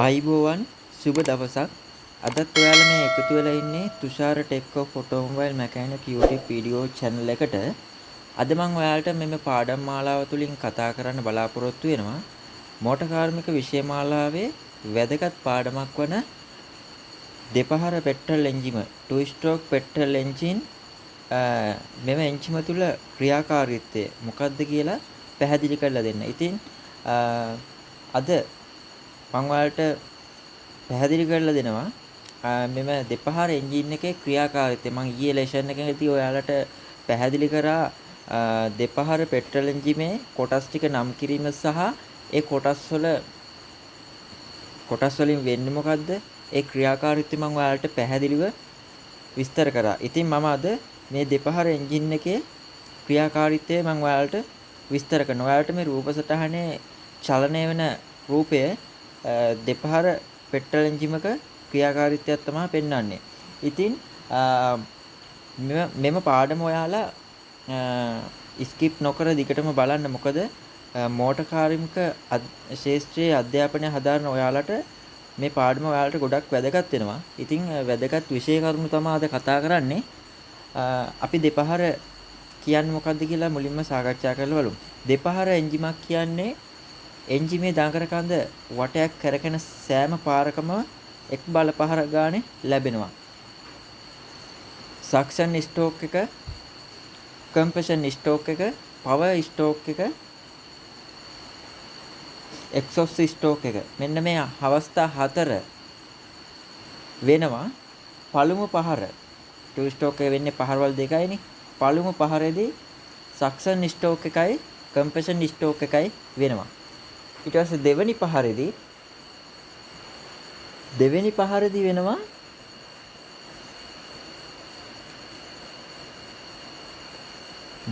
අයිබෝවන් සුබ දවසක්. අදත් ඔයාලා මේ එකතු වෙලා ඉන්නේ Thushara tech of automobile mechanic YouTube video channel එකට. අද මම ඔයාලට මෙම පාඩම් මාලාව තුලින් කතා කරන්න බලාපොරොත්තු වෙනවා. මෝටර් කාර්මික විෂය මාලාවේ වැදගත් පාඩමක් වන දෙපහර පෙට්‍රල් එන්ජිම 2 stroke petrol engine මෙම එන්ජිම තුල ක්‍රියාකාරීත්වය මොකක්ද කියලා පැහැදිලි කරලා දෙන්න. ඉතින් අද මම ඔයාලට පැහැදිලි කරලා දෙනවා මෙම දෙපහර එන්ජින් එකේ ක්‍රියාකාරීත්වය. මම ඊයේ ලෙසන් එකකදී ඔයාලට පැහැදිලි කරා දෙපහර පෙට්‍රල් එන්ජිමේ කොටස් ටික නම් කිරීම සහ ඒ කොටස් වලින් වෙන්නේ මොකද්ද? ඒ ක්‍රියාකාරීත්වය මම ඔයාලට පැහැදිලිව විස්තර කරා. ඉතින් මම අද මේ දෙපහර එන්ජින් එකේ ක්‍රියාකාරීත්වය මම ඔයාලට විස්තර කරනවා. ඔයාලට මේ රූප සටහනේ චලනය වෙන රූපය දෙපහර පෙට්‍රල් එන්ජිමක ක්‍රියාකාරීත්වයක් තමයි පෙන්වන්නේ. ඉතින් මෙම පාඩම ඔයාලා ස්කිප් නොකර දිගටම බලන්න. මොකද මෝටර් කාර්මික ශාස්ත්‍රීය අධ්‍යාපනය හදාරන ඔයාලට මේ පාඩම ඔයාලට ගොඩක් වැදගත් වෙනවා. ඉතින් වැදගත් විෂය කරුණු තමයි අද කතා කරන්නේ. අපි දෙපහර කියන්නේ මොකක්ද කියලා මුලින්ම සාකච්ඡා කරලා බලමු. දෙපහර එන්ජිමක් කියන්නේ එන්ජිමේ දාංකර කන්ද වටයක් කරගෙන සෑම පාරකම එක් බල පහර ගානේ ලැබෙනවා. සක්ෂන් ස්ට්‍රෝක් එක, කම්ප්‍රෙෂන් ස්ට්‍රෝක් එක, පවර් ස්ට්‍රෝක් එක, එක්සොස්ට් ස්ට්‍රෝක් එක. මෙන්න මේ අවස්ථා හතර වෙනවා. පළමු පහර 2 ස්ට්‍රෝක් එක වෙන්නේ පහරවල් දෙකයිනේ. පළමු පහරේදී සක්ෂන් ස්ට්‍රෝක් එකයි කම්ප්‍රෙෂන් ස්ට්‍රෝක් එකයි වෙනවා. ඊට පස්සේ දෙවෙනි පහරේදී වෙනවා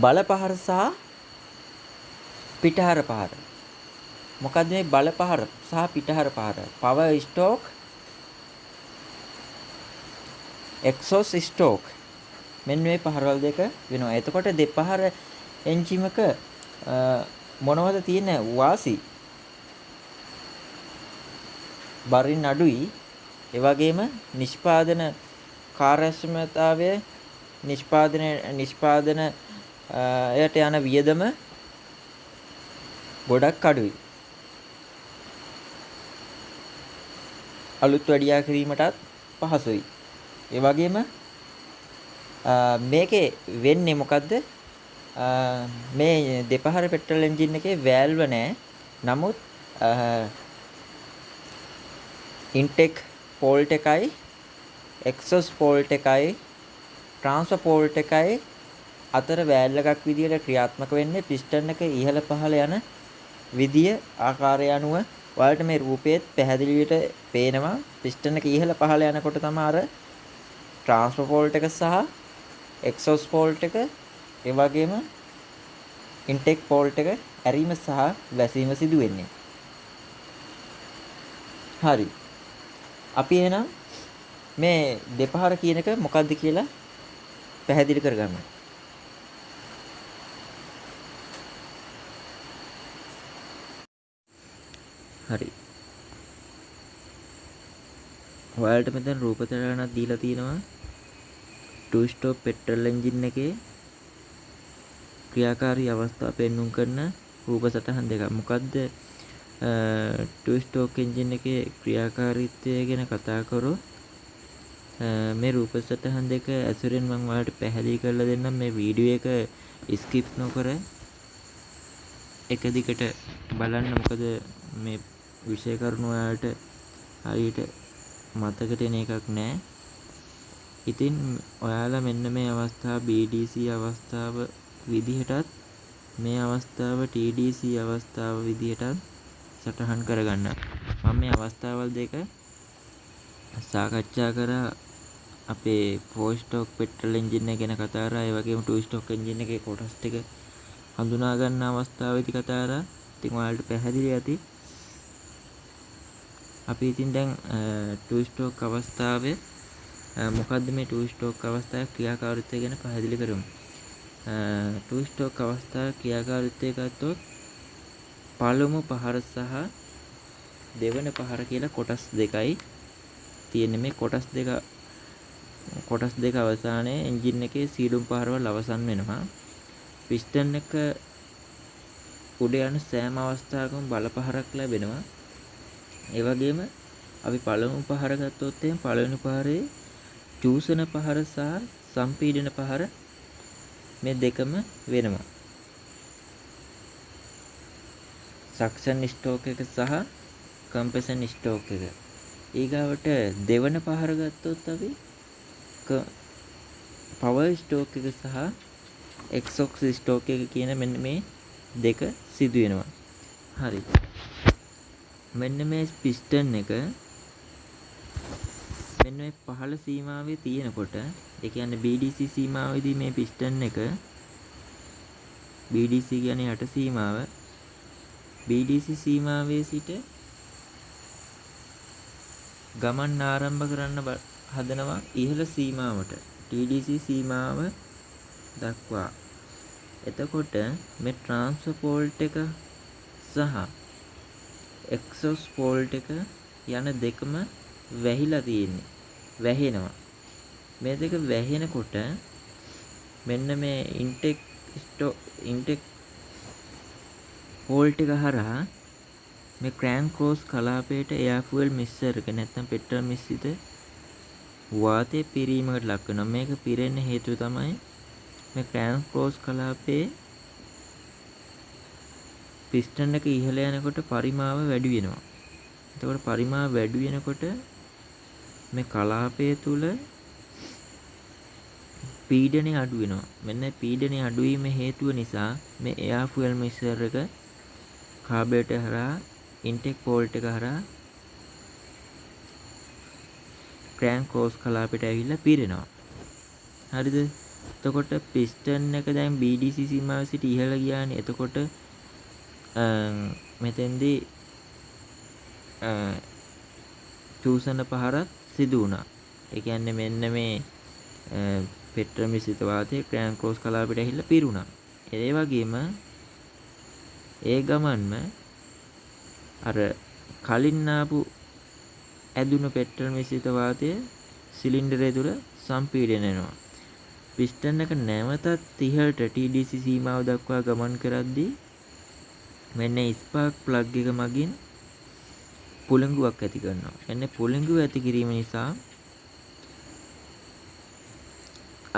බල පහර සහ පිටහර පහර. මොකද්ද මේ බල පහර සහ පිටහර පහර? Power stroke, exhaust stroke. මෙන්න මේ පහරවල් දෙක වෙනවා. එතකොට දෙපහර එන්ජිමක මොනවද තියෙන වාසි? බරින් අඩුයි. ඒ වගේම නිෂ්පාදන කාර්යක්ෂමතාවය නිෂ්පාදනයට යන වියදම ගොඩක් අඩුයි. අලුත් වැඩියා කිරීමටත් පහසුයි. ඒ වගේම මේකේ වෙන්නේ මොකද්ද? මේ දෙපහර පෙට්‍රල් එන්ජින් එකේ වැල්ව නැහැ. නමුත් ඉන්ටෙක් පෝල්ට් එකයි, එක්සොස් පෝල්ට් එකයි, ට්‍රාන්ස්ෆර් පෝල්ට් එකයි අතර වැල් එකක් විදියට ක්‍රියාත්මක වෙන්නේ පිස්ටන් එක ඉහළ පහළ යන විදිය ආකාරය අනුව. ඔයාලට මේ රූපයේත් පැහැදිලිවට පේනවා. පිස්ටන් එක ඉහළ පහළ යනකොට තමයි අර ට්‍රාන්ස්ෆර් පෝල්ට් එක සහ එක්සොස් පෝල්ට් එක, ඒ වගේම ඉන්ටෙක් පෝල්ට් එක ඇරීම සහ වැසීම සිදු වෙන්නේ. හරි. අපි එහෙනම් මේ දෙපහර කියන එක මොකක්ද කියලා පැහැදිලි කරගමු. හරි. ඔයාලට මෙතන රූප තරණක් දීලා තියෙනවා. 2 stroke petrol engine එකේ ක්‍රියාකාරී අවස්ථා පෙන්වුම් කරන රූප සටහන් දෙකක්. මොකද්ද 2 stroke engine එකේ ක්‍රියාකාරීත්වය ගැන කතා කරොත් මේ රූප සටහන් දෙක ඇසුරෙන් මම ඔයාලට පැහැදිලි කරලා දෙන්නම්. මේ වීඩියෝ එක ස්කිප් නොකර එක දිගට බලන්න. මොකද මේ විෂය කරුණු ඔයාලට හරියට මතකට එන එකක් නෑ. ඉතින් ඔයාලා මෙන්න මේ අවස්ථාව BDC අවස්ථාව විදිහටත් මේ අවස්ථාව TDC අවස්ථාව විදිහටත් සටහන් කරගන්න. මම මේ අවස්ථාවල් දෙක සාකච්ඡා කරා. අපේ 4 stroke petrol engine එක ගැන කතා කරා. ඒ වගේම 2 stroke engine එකේ කොටස් ටික හඳුනා ගන්න අවස්ථාවේදී කතා කරා. ඉතින් ඔයාලට පැහැදිලි ඇති. අපි ඉතින් දැන් 2 stroke අවස්ථාවේ මොකද්ද මේ 2 stroke අවස්ථාවේ ක්‍රියාකාරීත්වය ගැන පැහැදිලි කරමු. 2 stroke අවස්ථාවේ ක්‍රියාකාරීත්වය ගත්තොත් පළමු පහර සහ දෙවන පහර කියලා කොටස් දෙකයි තියෙන්නේ. මේ කොටස් දෙක අවසානයේ එන්ජින් එකේ සීඩුම් පහරවල් අවසන් වෙනවා. පිස්ටන් එක උඩ යන සෑම අවස්ථාවකම බල පහරක් ලැබෙනවා. ඒ වගේම අපි පළමු පහර ගත්තොත් එහෙනම් පළවෙනි පහරේ චූසන පහර සහ සම්පීඩන පහර මේ දෙකම වෙනවා. සක්ෂන් ස්ට්‍රෝක් එක සහ කම්ප්‍රෙෂන් ස්ට්‍රෝක් එක. ඊගාවට දෙවන පහර ගත්තොත් අපි පවර් ස්ට්‍රෝක් එක සහ එක්සොක්ස් ස්ට්‍රෝක් එක කියන මෙන්න මේ දෙක සිදු වෙනවා. හරි. මෙන්න මේ පිස්ටන් එක මෙන්න මේ පහළ සීමාවේ තියෙනකොට ඒ කියන්නේ BDC සීමාවේදී මේ පිස්ටන් එක BDC කියන්නේ යට සීමාව BDC සීමාවේ සිට ගමන් ආරම්භ කරන්න හදනවා ඉහළ සීමාවට TDC සීමාව දක්වා. එතකොට මේ ට්‍රාන්ස්ෆර් ෆෝල්ට් එක සහ එක්සොස් ෆෝල්ට් එක යන දෙකම වැහිලා තියෙන්නේ. වැහෙනවා. මේ දෙක වැහෙනකොට මෙන්න මේ ඉන්ටෙක් ෆෝල්ට් එක හරහා මේ ක්‍රෑන්ක් ක්‍රෝස් කලාපයට එයාර් ෆුවල් මික්සර් එක නැත්නම් පෙට්‍රල් මිශ්‍රිත වාතය පිරීමකට ලක් වෙනවා. මේක පිරෙන්න හේතුව තමයි මේ ක්‍රෑන්ක් ක්‍රෝස් කලාපයේ පිස්ටන් එක ඉහළ යනකොට පරිමාව වැඩි වෙනවා. එතකොට පරිමාව වැඩි වෙනකොට මේ කලාපය තුල පීඩනය අඩු වෙනවා. මෙන්න පීඩනය අඩු වීම හේතුව නිසා මේ එයාර් ෆුවල් මික්සර් එක කාබරේටර් හරහා ඉන්ටෙක් ෆෝල්ට් එක හරහා ක්‍රෑන්ක් ක්‍රෝස් කලාපයට ඇවිල්ලා පිරෙනවා. හරිද? එතකොට පිස්ටන් එක දැන් BDC සීමාව සිට ඉහළ ගියානේ. එතකොට මෙතෙන්දී චූසන පහරක් සිදු වුණා. ඒ කියන්නේ මෙන්න මේ පෙට්‍රල් මිශ්‍රිත වාතය ක්‍රෑන්ක් ක්‍රෝස් කලාපයට ඇවිල්ලා පිරුණා. ඒ වගේම ඒ ගමන්ම අර කලින් ආපු ඇදුණු පෙට්‍රල් මිශ්‍රිත වාතය සිලින්ඩරය තුල සම්පීඩනය වෙනවා. පිස්ටන් එක නැවතත් ඉහළට TDC සීමාව දක්වා ගමන් කරද්දී මෙන්න ස්පාර්ක් ප්ලග් එක මගින් පුළඟුවක් ඇති කරනවා. මෙන්න පුළඟුව ඇති කිරීම නිසා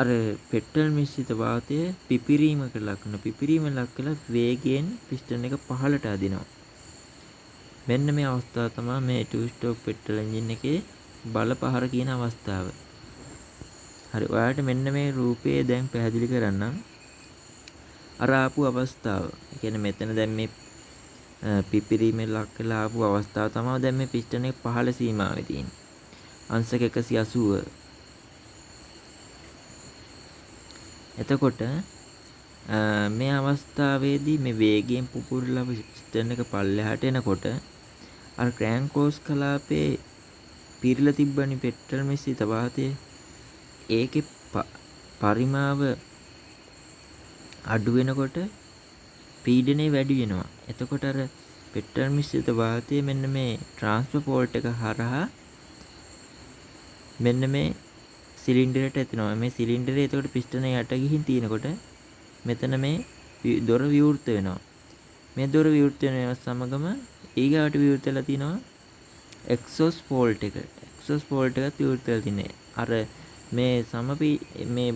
අර පෙට්‍රල් මිශ්‍රිත වාතය පිපිරීමකට ලක් වෙනවා. පිපිරීම ලක් කළා වේගයෙන් පිස්ටන් එක පහළට අදිනවා. මෙන්න මේ අවස්ථාව තමයි මේ 2 ස්ට්‍රෝක් පෙට්‍රල් එන්ජින් එකේ බල පහර කියන අවස්ථාව. හරි, ඔයාලට මෙන්න මේ රූපයේ දැන් පැහැදිලි කරන්නම්. අර ආපු අවස්ථාව. ඒ කියන්නේ මෙතන දැන් මේ පිපිරීමේ ලක් වෙලා ආපු අවස්ථාව තමයි දැන් මේ පිස්ටන් එක පහළ සීමාවේ තියෙන්නේ. අංශක 180. එතකොට මේ අවස්ථාවේදී මේ වේගයෙන් පුපුරලා පිස්ටන් එක පල්ලෙහාට එනකොට අර ක්‍රෑන්ක් ක්‍රෝස් කලාපේ පිරලා තිබ්බනි පෙට්‍රල් මිශ්‍රිත වාතය. ඒකේ පරිමාව අඩු වෙනකොට පීඩනය වැඩි වෙනවා. එතකොට අර පෙට්‍රල් මිශ්‍රිත වාතය මෙන්න මේ ට්‍රාන්ස්ෆර් ෆෝල්ට් එක හරහා මෙන්න මේ සිලින්ඩරයට ඇතිනවා. මේ සිලින්ඩරේ එතකොට පිස්ටන යට ගිහින් තියෙනකොට මෙතන මේ දොර විවෘත වෙනවා. මේ දොර විවෘත වෙනවත් සමගම ඊගාවට විවෘත වෙලා තිනවා එක්සොස් ෆෝල්ට් එක. එක්සොස් ෆෝල්ට් එකත් විවෘත වෙලා තිනේ. අර මේ මේ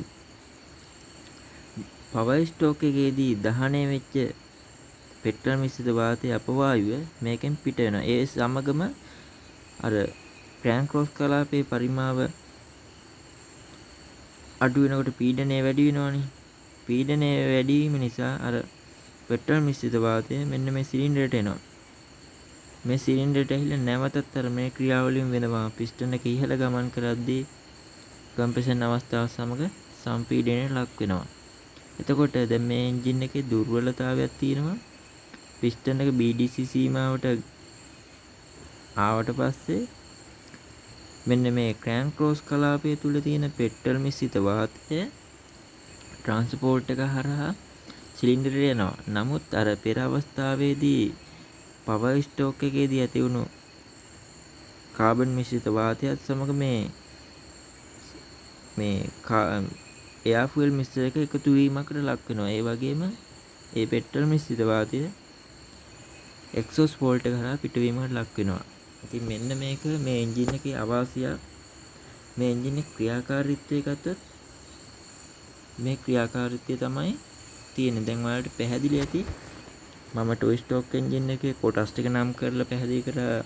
පවර් ස්ට්‍රෝක් එකේදී දහනය වෙච්ච පෙට්‍රල් මිශ්‍රිත වාතය අපවායුව මේකෙන් පිට වෙනවා. ඒ සමගම අර ක්‍රෑන්ක් ක්‍රෝස් කලාපයේ පරිමාව අඩු වෙනකොට පීඩනය වැඩි වෙනවනේ. පීඩනය වැඩි වීම නිසා අර පෙට්‍රල් මිශ්‍රිත වාතය මෙන්න මේ සිලින්ඩරයට එනවා. මේ සිලින්ඩරයට ඇහිලා නැවතත් අර මේ ක්‍රියාවලියෙන් වෙනවා. පිස්ටන් එක ඉහළ ගමන් කරද්දී කම්ප්‍රෙෂන් අවස්ථාව සමග සම්පීඩනයට ලක් වෙනවා. එතකොට දැන් මේ එන්ජින් එකේ දුර්වලතාවයක් තියෙනවා. පිස්ටන් එක BDC සීමාවට ආවට පස්සේ මෙන්න මේ ක්‍රෑන්ක් ක්‍රෝස් කලාපය තුල තියෙන පෙට්‍රල් මිශ්‍රිත වාතය ට්‍රාන්ස්පෝර්ට් එක හරහා සිලින්ඩරයට යනවා. නමුත් අර පෙර අවස්ථාවේදී පවර් ස්ට්‍රෝක් එකේදී ඇති වුණු කාබන් මිශ්‍රිත වාතයත් සමග මේ එයාර් ෆුවල් මිශ්‍රයක එකතු වීමකට ලක් වෙනවා. ඒ වගේම ඒ පෙට්‍රල් මිශ්‍රිත වාතය එක්සෝස් බෝල්ට් එක හරහා පිටවීමකට ලක් වෙනවා. ඉතින් මෙන්න මේක මේ එන්ජින් එකේ අවාසියක්. මේ එන්ජින් එකේ ක්‍රියාකාරීත්වය ගත්තොත් මේ ක්‍රියාකාරීත්වය තමයි තියෙන්නේ. දැන් ඔයාලට පැහැදිලි ඇති මම ටොයි ස්ටෝක් එන්ජින් එකේ කොටස් ටික නම් කරලා පැහැදිලි කරා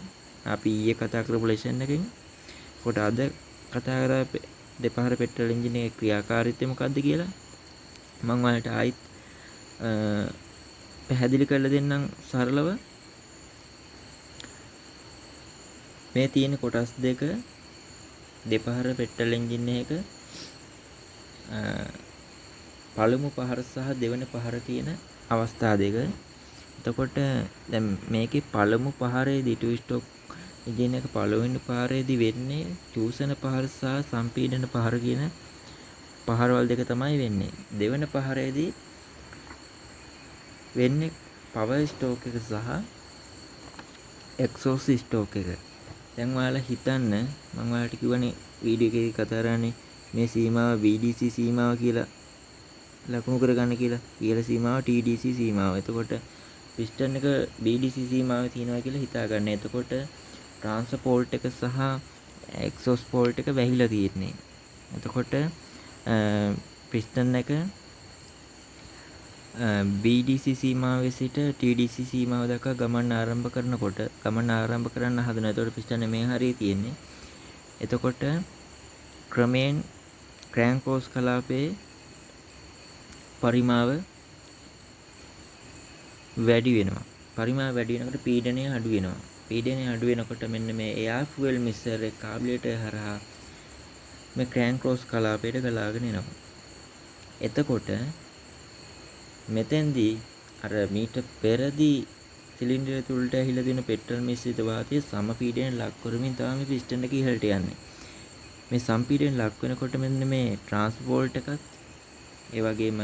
අපි ඊයේ කතා කරපු ලෙසන් එකකින්. කොට අද කතා කරා දෙපහර පෙට්‍රල් එන්ජින් එකේ ක්‍රියාකාරීත්වය මොකක්ද කියලා. මම ඔයාලට ආයිත් පැහැදිලි කරලා දෙන්නම් සරලව. මේ තියෙන කොටස් දෙක දෙපහර පෙට්‍රල් එන්ජින් එකක පළමු පහර සහ දෙවන පහර කියන අවස්ථා දෙක. එතකොට දැන් මේකේ පළමු පහරේදී ටු ස්ටොක් එන්ජින් එක පළවෙනි පහරේදී වෙන්නේ චූසන පහර සහ සම්පීඩන පහර කියන පහරවල් දෙක තමයි වෙන්නේ. දෙවන පහරේදී වෙන්නේ පවර් ස්ටෝක් එක සහ එක්සෝස් ස්ටෝක් එක. දැන් ඔයාලා හිතන්න මම ඔයාලට කිව්වනේ වීඩියෝ එකේ කතා කරන්නේ මේ සීමාව VDC සීමාව කියලා ලකුණු කරගන්න කියලා. ඊළ සීමාව TDC සීමාව. එතකොට පිස්ටන් එක BDC සීමාවේ තියෙනවා කියලා හිතා ගන්න. එතකොට ට්‍රාන්ස්පෝර්ට් එක සහ එක්සෝස් පෝල්ට් එක වැහිලා තියෙන්නේ. එතකොට පිස්ටන් එක BDC සීමාවේ සිට TDC සීමාව දක්වා ගමන ආරම්භ කරනකොට ගමන ආරම්භ කරන්න හදනවා. එතකොට පිස්ටන් මේ හරිය තියෙන්නේ. එතකොට ක්‍රමයෙන් ක්‍රෑන්ක් රෝස් කලාපයේ පරිමාව වැඩි වෙනවා. පරිමාව වැඩි වෙනකොට පීඩනය අඩු වෙනවා. පීඩනය අඩු වෙනකොට මෙන්න මේ එයාර් ෆුවල් මික්සර් එක කාබුලේටර් හරහා මේ ක්‍රෑන්ක් රෝස් කලාපයට ගලාගෙන එනවා. එතකොට මෙතෙන්දී අර මීට පෙරදී සිලින්ඩරය තුලට ඇහිලා තියෙන පෙට්‍රල් මිශ්‍රිත වාතය සමපීඩනයට ලක් කරමින් තමයි පිස්ටන් එක ඉහළට යන්නේ. මේ සම්පීඩනයට ලක් වෙනකොට මෙන්න මේ ට්‍රාන්ස්පෝර්ට් එකත් ඒ වගේම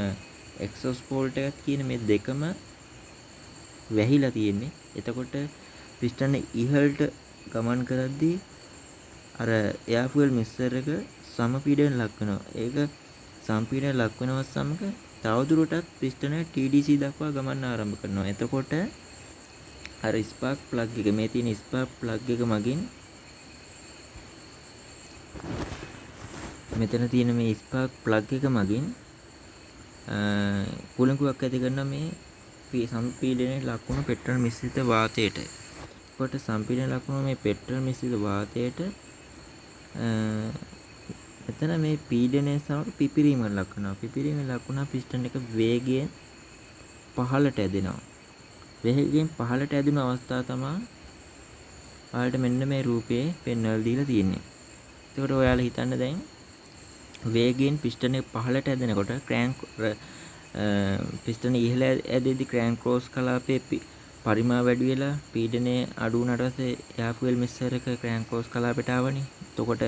එක්සෝස් පෝල්ට් එකත් කියන මේ දෙකම වැහිලා තියෙන්නේ. එතකොට පිස්ටන් ඉහළට ගමන් කරද්දී අර එයාර් ෆුවල් මික්සර් එක සමපීඩනයට ලක් වෙනවා. ඒක සම්පීඩනයට ලක් වෙනවත් සමග තවදුරටත් පිස්ටන TDC දක්වා ගමන් ආරම්භ කරනවා. එතකොට අර ස්පාර්ක් ප්ලග් එක මේ තියෙන ස්පාර්ක් ප්ලග් එක මගින් මෙතන තියෙන මේ ස්පාර්ක් ප්ලග් එක මගින් කුලංකුවක් ඇති කරන මේ සම්පීඩනයට ලක් වුණු පෙට්‍රල් මිශ්‍රිත වාතයට. එතකොට සම්පීඩනයට ලක් වුණු මේ පෙට්‍රල් මිශ්‍රිත වාතයට එතන මේ පීඩනය සමග පිපිරීමකට ලක් වෙනවා. පිපිරීමකට ලක් වුණා පිස්ටන් එක වේගයෙන් පහළට ඇදෙනවා. වේගයෙන් පහළට ඇදුණු අවස්ථාව තමයි ඔයාලට මෙන්න මේ රූපයේ පෙන්වලා දීලා තියෙන්නේ. එතකොට ඔයාලා හිතන්න දැන් වේගයෙන් පිස්ටන් එක පහළට ඇදෙනකොට ක්‍රෑන්ක් පිස්ටන් ඉහළ ඇදෙද්දී ක්‍රෑන්ක් රෝස් කලාපයේ පරිමාව වැඩි වෙලා පීඩනය අඩු වුණාට පස්සේ එයාර් ෆුවල් මික්සර් එක ක්‍රෑන්ක් රෝස් කලාපයට ආවනේ. එතකොට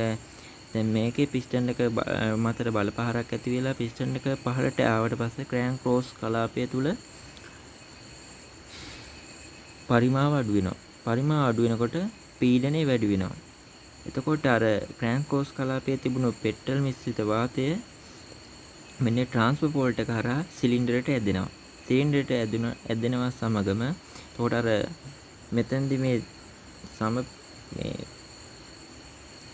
දැන් මේකේ පිස්ටන් එක මතට බලපහරක් ඇති වෙලා පිස්ටන් එක පහළට ආවට පස්සේ ක්‍රෑන්ක් රෝස් කලාපය තුල පරිමාව අඩු වෙනවා. පරිමාව අඩු වෙනකොට පීඩනය වැඩි වෙනවා. එතකොට අර ක්‍රෑන්ක් රෝස් කලාපයේ තිබුණු පෙට්‍රල් මිශ්‍රිත වාතය මෙන්න ට්‍රාන්ස්පෝර්ට් එක හරහා සිලින්ඩරයට ඇදෙනවා. සිලින්ඩරයට ඇදෙනවා සමගම එතකොට අර මෙතෙන්දි මේ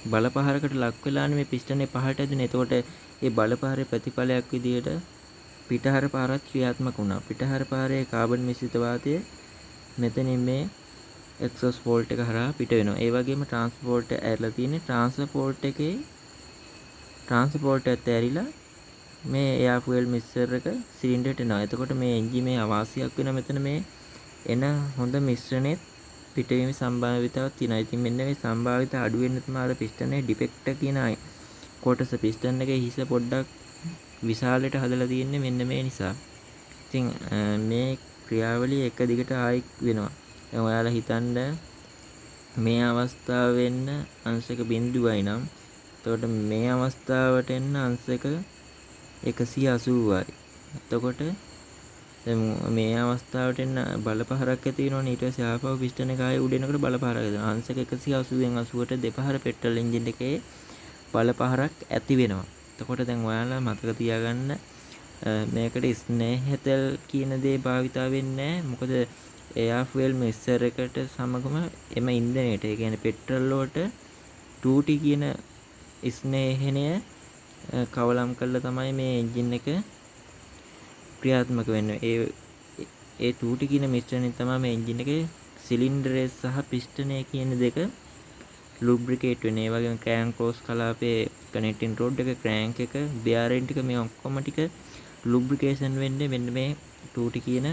බලපහරකට ලක් වෙලානේ මේ පිස්ටනේ පහළට ඇදුනේ. එතකොට ඒ බලපහරේ ප්‍රතිඵලයක් විදියට පිටහර පාරත් ක්‍රියාත්මක වුණා. පිටහර පාරේ කාබන් මිශ්‍රිත වාතය මෙතනින් මේ එක්සෝස් පෝල්ට් එක හරහා පිට වෙනවා. ඒ වගේම ට්‍රාන්ස්පෝර්ට් ඇරලා තියෙන්නේ ට්‍රාන්ස්පෝර්ට් එකේ ට්‍රාන්ස්පෝර්ට් එකත් ඇරිලා මේ එයාර් ෆුවල් මික්සර් එක සිලින්ඩරයට එනවා. එතකොට මේ එන්ජිමේ අවාසියක් වෙන මෙතන මේ එන හොඳ මිශ්‍රණෙත් පිටවීමේ සම්භාවිතාවක් තියෙනවා. ඉතින් මෙන්න මේ සම්භාවිතාව අඩු වෙන්න තමයි අර පිස්ටනේ ඩිෆෙක්ට් කියන කොටස පිස්ටන් එකේ හිස පොඩ්ඩක් විශාලට හදලා තියෙන්නේ මෙන්න මේ නිසා. ඉතින් මේ ක්‍රියාවලිය එක දිගට ආයි වෙනවා. දැන් ඔයාලා හිතන්න මේ අවස්ථාව වෙන්න අංශක 0.යි නම් එතකොට මේ අවස්ථාවට එන්න අංශක 180යි. එතකොට දැන් මේ අවස්ථාවට එන්න බලපහරක් ඇති වෙනවනේ. ඊට පස්සේ ආපහු පිස්ටන් එක ආයේ උඩ එනකොට බලපහරක් දෙනවා. අංශක 180න් 80ට දෙපහර පෙට්‍රල් එන්ජින් එකේ බලපහරක් ඇති වෙනවා. එතකොට දැන් ඔයාලා මතක තියාගන්න මේකට ස්නේහතෙල් කියන දේ භාවිතා වෙන්නේ නැහැ. මොකද එයාර් ෆුවල් මික්සර් එකට සමගම එම ඉන්ධනයට, ඒ කියන්නේ පෙට්‍රල් වලට 2T කියන ස්නේහනය කවලම් කරලා තමයි මේ එන්ජින් එක ක්‍රියාත්මක වෙන්නේ. ඒ 2T කියන මිශ්‍රණයෙන් තමයි මේ එන්ජින් එකේ සිලින්ඩරය සහ පිස්ටනය කියන දෙක ලුබ්‍රිකේට් වෙන්නේ. ඒ වගේම ක්‍රෑන්ක් රෝස් කලාපයේ කනෙක්ටින් රොඩ් එක, ක්‍රෑන්ක් එක, බෙයාරින් ටික මේ ඔක්කොම ටික ලුබ්‍රිකේෂන් වෙන්නේ මෙන්න මේ 2T කියන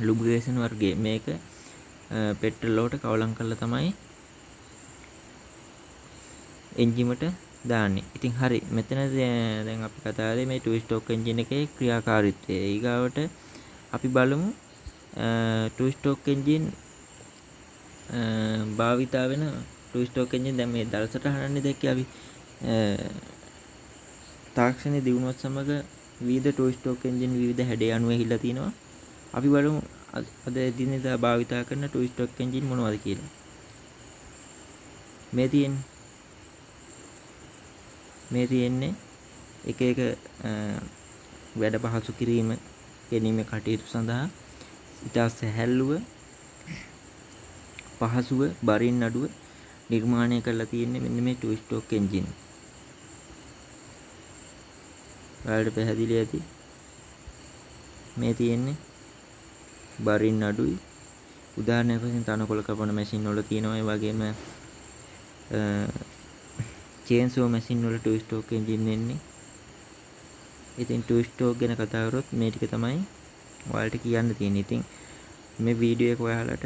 ලුබ්‍රිකේෂන් වර්ගයේ. මේක පෙට්‍රල් වලට කවලම් කරලා තමයි එන්ජිමට දාන්නේ. ඉතින් හරි. මෙතන දැන් අපි කතා කරේ මේ 2 ස්ටෝක් එන්ජින් එකේ ක්‍රියාකාරීත්වය. ඊගාවට අපි බලමු 2 ස්ටෝක් එන්ජින් භාවිතා වෙන 2 ස්ටෝක් එන්ජින් දැන් මේ දලසටහනන්නේ දැක්කේ අපි තාක්ෂණයේ දියුණුවත් සමග විවිධ 2 ස්ටෝක් එන්ජින් විවිධ හැඩය අනුව හිලා තිනවා. අපි බලමු අද දිනදා භාවිතා කරන 2 ස්ටෝක් එන්ජින් මොනවද කියලා. මේ තියෙන්නේ එක එක වැඩ පහසු කිරීම ගැනීම කටයුතු සඳහා ඉතා සැහැල්ලුව පහසුව බරින් අඩුව නිර්මාණය කරලා තියෙන්නේ මෙන්න මේ 2 ස්ටෝක් එන්ජින්. ඔයාලට පැහැදිලි ඇති. මේ තියෙන්නේ බරින් අඩුයි. උදාහරණයක් වශයෙන් තනකොළ කපන මැෂින් වල තියෙනවා. ඒ වගේම චේන්සෝ මැෂින් වල 2 ස්ටෝක් එන්ජින් එන්නේ. ඉතින් 2 ස්ටෝක් ගැන කතා කරොත් මේ ටික තමයි ඔයාලට කියන්න තියෙන්නේ. ඉතින් මේ වීඩියෝ එක ඔයාලට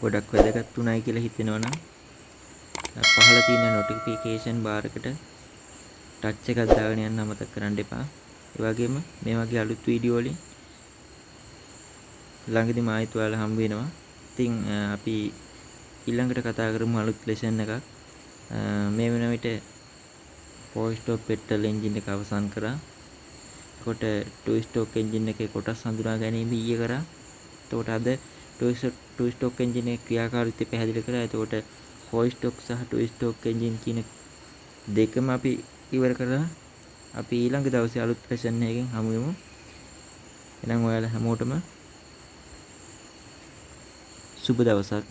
ගොඩක් වැදගත් උනායි කියලා හිතෙනවා නම් පහළ තියෙන නොටිෆිකේෂන් බාර් එකට ටච් එකක් දාගෙන යන්න අමතක කරන්න එපා. ඒ වගේම මේ වගේ අලුත් වීඩියෝ වලින් ළඟදී මායිත් ඔයාලා හම්බ වෙනවා. ඉතින් අපි ඊළඟට කතා කරමු අලුත් ලෙසන් එකක්. මේ වෙන විට 4 ස්ටෝක් පෙට්‍රල් එන්ජින් එක අවසන් කරා. එතකොට 2 ස්ටෝක් එන්ජින් එකේ කොටස් හඳුනා ගැනීම ඊයේ කරා. එතකොට අද 2 ස්ටෝක් එන්ජින් එකේ ක්‍රියාකාරීත්වය පැහැදිලි කරා. එතකොට 4 ස්ටෝක් සහ 2 ස්ටෝක් එන්ජින් කියන දෙකම අපි ඉවර කරලා අපි ඊළඟ දවසේ අලුත් ලෙසන් එකකින් හමු වෙමු. එහෙනම් ඔයාලා හැමෝටම සුබ දවසක්.